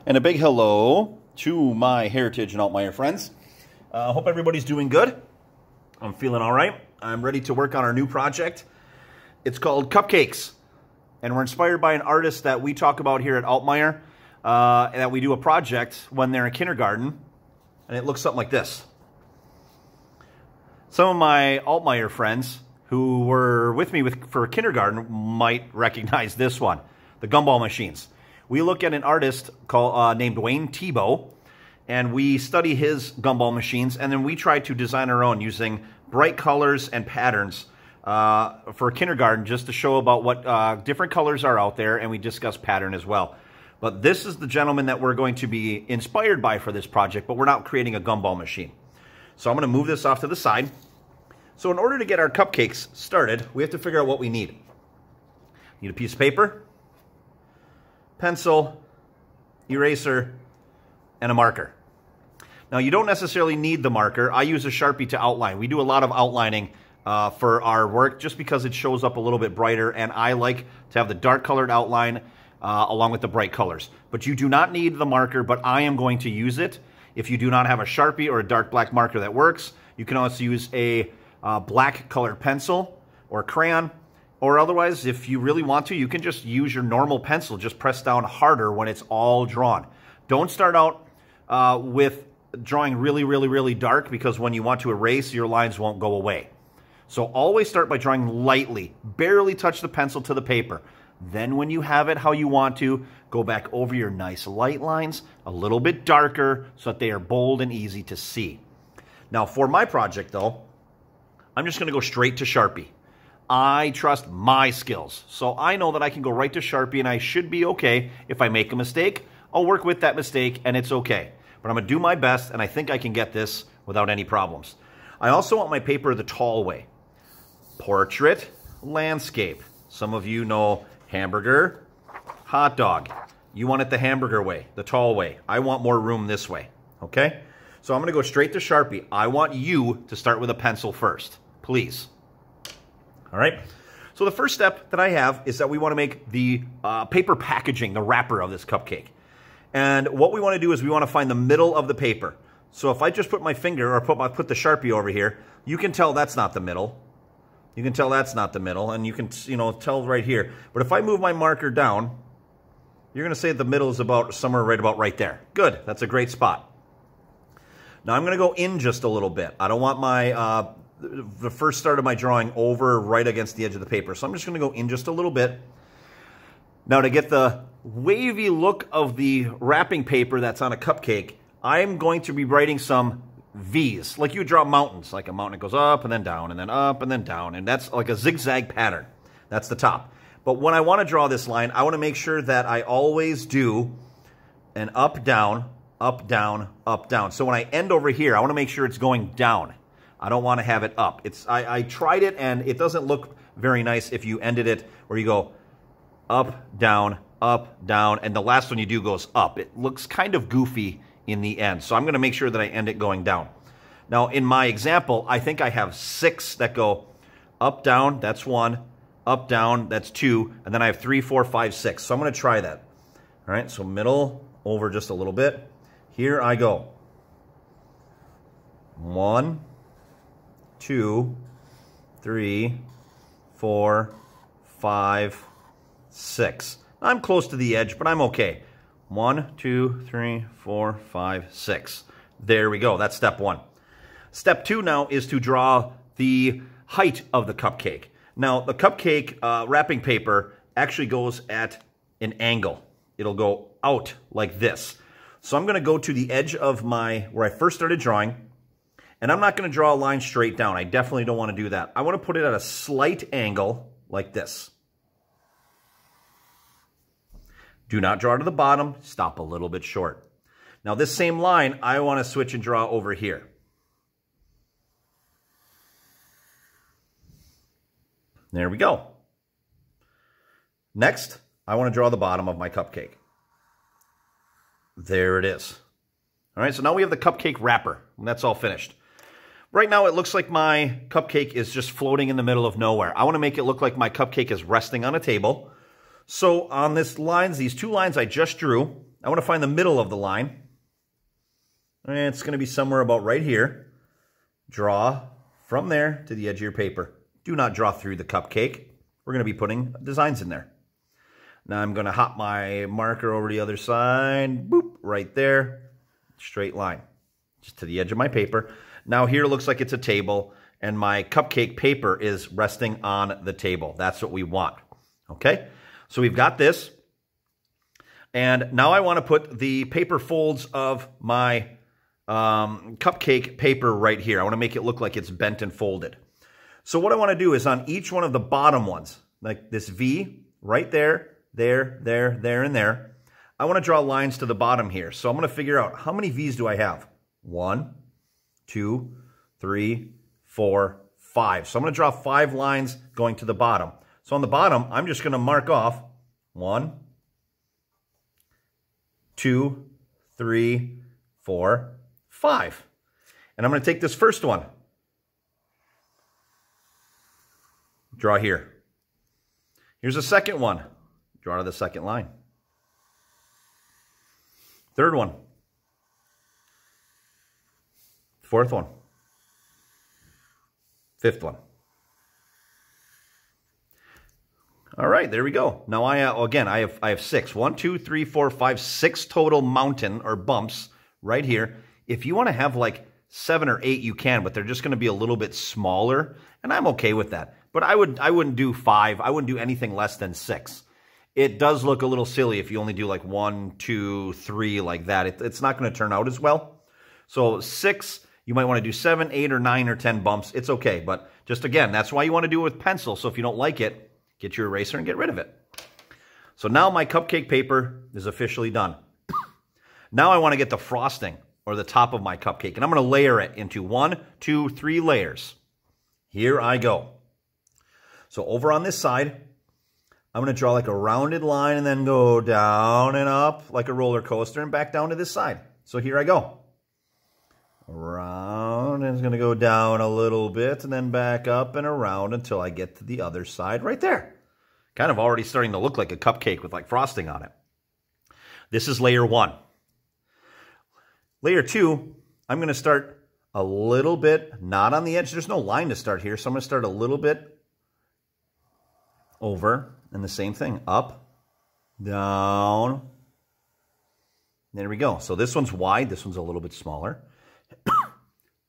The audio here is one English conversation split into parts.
And a big hello to my Heritage and Altmayer friends. Hope everybody's doing good. I'm feeling all right. I'm ready to work on our new project. It's called Cupcakes. And we're inspired by an artist that we talk about here at Altmayer. That we do a project when they're in kindergarten. And it looks something like this. Some of my Altmayer friends who were with me for kindergarten might recognize this one. The gumball machines. We look at an artist named Wayne Thibault, and we study his gumball machines, and then we try to design our own using bright colors and patterns for kindergarten, just to show about what different colors are out there, and we discuss pattern as well. But this is the gentleman that we're going to be inspired by for this project, but we're not creating a gumball machine. So I'm going to move this off to the side. So in order to get our cupcakes started, we have to figure out what we need. Need a piece of paper, pencil, eraser, and a marker. Now, you don't necessarily need the marker. I use a Sharpie to outline. We do a lot of outlining for our work just because it shows up a little bit brighter, and I like to have the dark colored outline along with the bright colors. But you do not need the marker, but I am going to use it. If you do not have a Sharpie or a dark black marker that works, you can also use a black colored pencil or crayon. Or otherwise, if you really want to, you can just use your normal pencil. Just press down harder when it's all drawn. Don't start out with drawing really dark, because when you want to erase, your lines won't go away. So always start by drawing lightly. Barely touch the pencil to the paper. Then when you have it how you want to, go back over your nice light lines a little bit darker so that they are bold and easy to see. Now for my project though, I'm just going to go straight to Sharpie. I trust my skills, so I know that I can go right to Sharpie and I should be okay. If I make a mistake, I'll work with that mistake and it's okay. But I'm going to do my best, and I think I can get this without any problems. I also want my paper the tall way. Portrait, landscape. Some of you know hamburger, hot dog. You want it the hamburger way, the tall way. I want more room this way, okay? So I'm going to go straight to Sharpie. I want you to start with a pencil first, please. All right, so the first step that I have is that we want to make the paper packaging, the wrapper of this cupcake. And what we want to do is we want to find the middle of the paper. So if I just put my finger or put the Sharpie over here, you can tell that's not the middle. You can tell that's not the middle, and you can tell right here. But if I move my marker down, you're going to say the middle is about somewhere right there. Good, that's a great spot. Now I'm going to go in just a little bit. I don't want my the first start of my drawing over right against the edge of the paper. So I'm just going to go in just a little bit. Now to get the wavy look of the wrapping paper that's on a cupcake, I'm going to be writing some V's. Like you draw mountains, like a mountain that goes up and then down and then up and then down. And that's like a zigzag pattern. That's the top. But when I want to draw this line, I want to make sure that I always do an up, down, up, down, up, down. So when I end over here, I want to make sure it's going down. I don't want to have it up. I tried it, and it doesn't look very nice if you ended it where you go up, down, and the last one you do goes up. It looks kind of goofy in the end. So I'm going to make sure that I end it going down. Now, in my example, I think I have 6 that go up, down, that's 1, up, down, that's 2, and then I have 3, 4, 5, 6. So I'm going to try that. All right, so middle, over just a little bit. Here I go. 1, 2, 3, 4, 5, 6. I'm close to the edge, but I'm okay. 1, 2, 3, 4, 5, 6. There we go. That's step 1. Step 2 now is to draw the height of the cupcake. Now, the cupcake wrapping paper actually goes at an angle. It'll go out like this. So I'm going to go to the edge of where I first started drawing. And I'm not going to draw a line straight down. I definitely don't want to do that. I want to put it at a slight angle like this. Do not draw to the bottom. Stop a little bit short. Now this same line, I want to switch and draw over here. There we go. Next, I want to draw the bottom of my cupcake. There it is. All right, so now we have the cupcake wrapper, and that's all finished. Right now, it looks like my cupcake is just floating in the middle of nowhere. I want to make it look like my cupcake is resting on a table. So on these 2 lines I just drew, I want to find the middle of the line. And it's going to be somewhere about right here. Draw from there to the edge of your paper. Do not draw through the cupcake. We're going to be putting designs in there. Now I'm going to hop my marker over the other side. Boop, right there. Straight line. Just to the edge of my paper. Now here it looks like it's a table, and my cupcake paper is resting on the table. That's what we want. Okay? So we've got this. And now I want to put the paper folds of my cupcake paper right here. I want to make it look like it's bent and folded. So what I want to do is on each one of the bottom ones, like this V right there, there, and there, I want to draw lines to the bottom here. So I'm going to figure out how many V's do I have? 1, 2, 3, 4, 5. So I'm going to draw 5 lines going to the bottom. So on the bottom, I'm just going to mark off 1, 2, 3, 4, 5. And I'm going to take this first one. Draw here. Here's a second one. Draw to the second line. Third one. Fourth one. Fifth one. All right, there we go. Now I have 6. 1, 2, 3, 4, 5, 6 total mountain or bumps right here. If you want to have like 7 or 8, you can, but they're just going to be a little bit smaller, and I'm okay with that. But I wouldn't do 5. I wouldn't do anything less than 6. It does look a little silly if you only do like 1, 2, 3 like that. It's not going to turn out as well. So 6, you might want to do 7, 8, or 9, or 10 bumps. It's okay, but just again, that's why you want to do it with pencil. So if you don't like it, get your eraser and get rid of it. So now my cupcake paper is officially done. Now I want to get the frosting or the top of my cupcake, and I'm going to layer it into 1, 2, 3 layers. Here I go. So over on this side, I'm going to draw like a rounded line and then go down and up like a roller coaster and back down to this side. So here I go. Around, and it's going to go down a little bit and then back up and around until I get to the other side right there. Kind of already starting to look like a cupcake with like frosting on it. This is layer 1. Layer 2, I'm going to start a little bit, not on the edge. There's no line to start here, so I'm going to start a little bit over, and the same thing, up, down. There we go. So this one's wide, this one's a little bit smaller.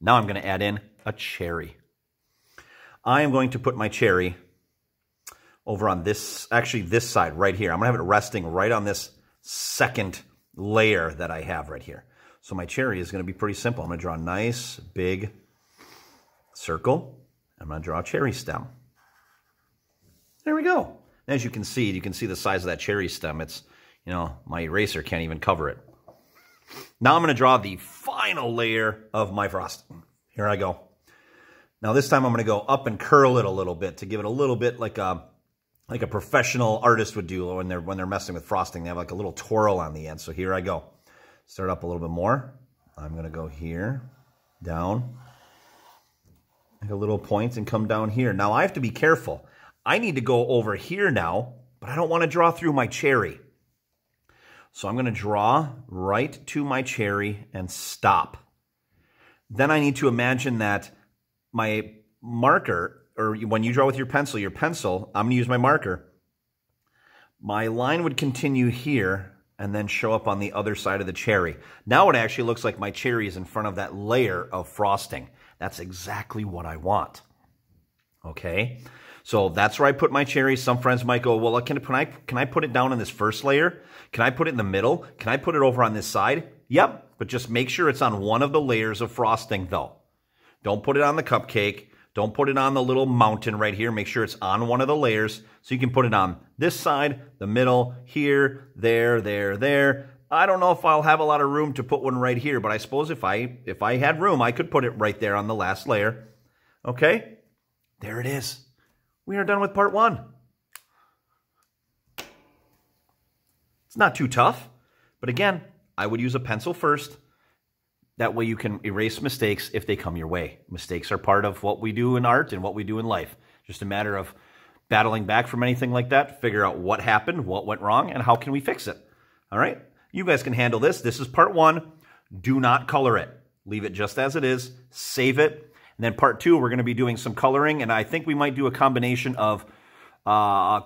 Now I'm going to add in a cherry. I am going to put my cherry over on this, actually this side right here. I'm going to have it resting right on this second layer that I have right here. So my cherry is going to be pretty simple. I'm going to draw a nice big circle. I'm going to draw a cherry stem. There we go. As you can see the size of that cherry stem. It's, you know, my eraser can't even cover it. Now I'm going to draw the final layer of my frosting. Here I go. Now this time I'm going to go up and curl it a little bit to give it a little bit like a professional artist would do when they're messing with frosting. They have like a little twirl on the end. So here I go. Start up a little bit more. I'm going to go here, down, make a little point and come down here. Now I have to be careful. I need to go over here now, but I don't want to draw through my cherry. So I'm going to draw right to my cherry and stop. Then I need to imagine that my marker, or when you draw with your pencil, I'm going to use my marker. My line would continue here and then show up on the other side of the cherry. Now it actually looks like my cherry is in front of that layer of frosting. That's exactly what I want. Okay? So that's where I put my cherry. Some friends might go, well, can I put it down in this first layer? Can I put it in the middle? Can I put it over on this side? Yep, but just make sure it's on one of the layers of frosting, though. Don't put it on the cupcake. Don't put it on the little mountain right here. Make sure it's on one of the layers so you can put it on this side, the middle, here, there, there. I don't know if I'll have a lot of room to put one right here, but I suppose if I had room, I could put it right there on the last layer. Okay? There it is. We are done with part 1. It's not too tough, but again, I would use a pencil first. That way you can erase mistakes if they come your way. Mistakes are part of what we do in art and what we do in life. Just a matter of battling back from anything like that, figure out what happened, what went wrong, and how can we fix it. All right? You guys can handle this. This is part 1. Do not color it. Leave it just as it is. Save it. And then part 2, we're going to be doing some coloring, and I think we might do a combination of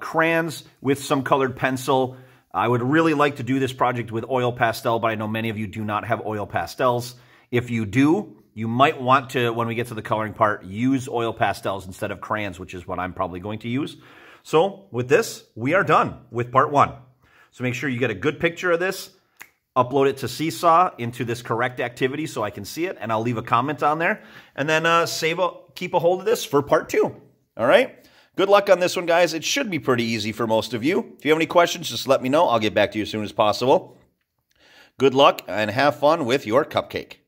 crayons with some colored pencil. I would really like to do this project with oil pastel, but I know many of you do not have oil pastels. If you do, you might want to, when we get to the coloring part, use oil pastels instead of crayons, which is what I'm probably going to use. So with this, we are done with part 1. So make sure you get a good picture of this, upload it to Seesaw into this correct activity so I can see it, and I'll leave a comment on there, and then keep a hold of this for part 2. All right? Good luck on this one, guys. It should be pretty easy for most of you. If you have any questions, just let me know. I'll get back to you as soon as possible. Good luck and have fun with your cupcake.